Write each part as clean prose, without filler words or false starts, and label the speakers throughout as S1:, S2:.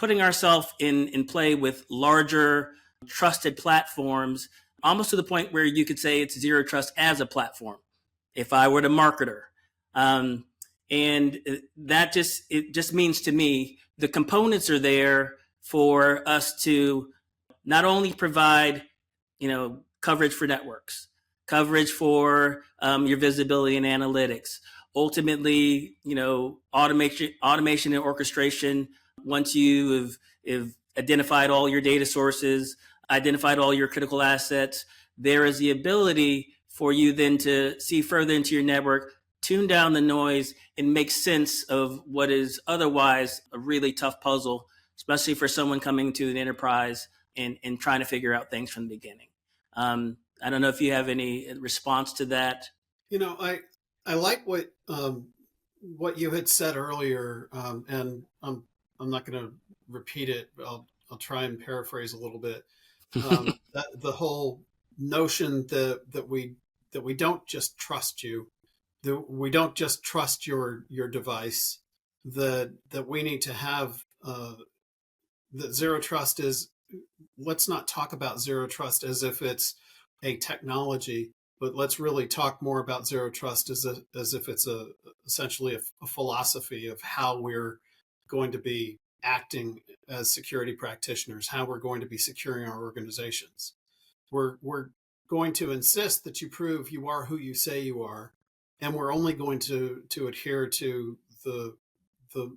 S1: putting ourselves in play with larger trusted platforms, almost to the point where you could say it's zero trust as a platform. If I were the marketer, and that just means to me the components are there for us to not only provide, coverage for networks, coverage for your visibility and analytics, ultimately, automation and orchestration. Once you have identified all your data sources, identified all your critical assets, there is the ability for you then to see further into your network, tune down the noise, and make sense of what is otherwise a really tough puzzle, especially for someone coming to an enterprise and trying to figure out things from the beginning. I don't know if you have any response to that.
S2: I like what you had said earlier, and I'm not going to repeat it, but I'll try and paraphrase a little bit. That the whole notion that we don't just trust you, that we don't just trust your device, that we need to have that zero trust is. Let's not talk about zero trust as if it's a technology, but let's really talk more about zero trust as if it's essentially a philosophy of how we're going to be acting as security practitioners, how we're going to be securing our organizations. We're going to insist that you prove you are who you say you are, and we're only going to adhere to the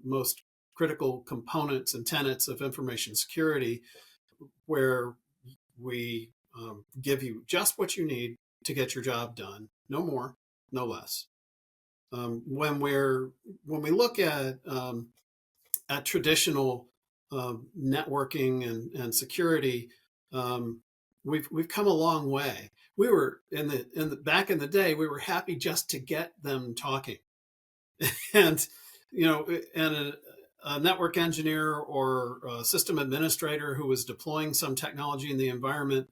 S2: most critical components and tenets of information security, where we give you just what you need to get your job done, no more, no less. When we look at traditional networking and security, we've come a long way. We were back in the day, we were happy just to get them talking, and a network engineer or a system administrator who was deploying some technology in the environment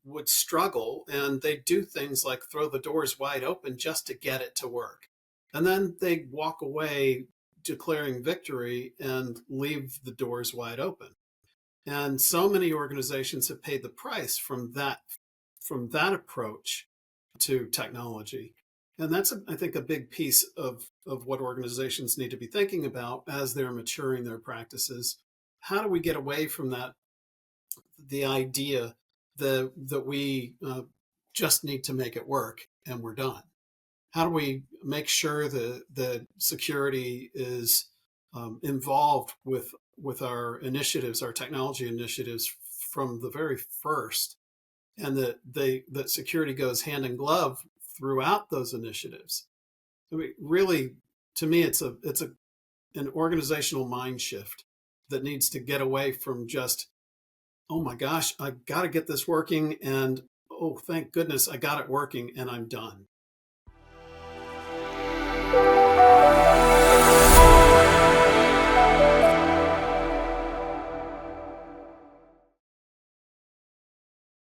S2: would struggle, and they'd do things like throw the doors wide open just to get it to work. And then they'd walk away declaring victory and leave the doors wide open. And so many organizations have paid the price from that approach to technology. And that's, I think, a big piece of what organizations need to be thinking about as they're maturing their practices. How do we get away from the idea that we just need to make it work and we're done? How do we make sure that security is involved with our initiatives, our technology initiatives from the very first, and that security goes hand in glove throughout those initiatives? I mean, really, to me, it's an organizational mind shift that needs to get away from just, oh my gosh, I got to get this working, and oh, thank goodness I got it working and I'm done.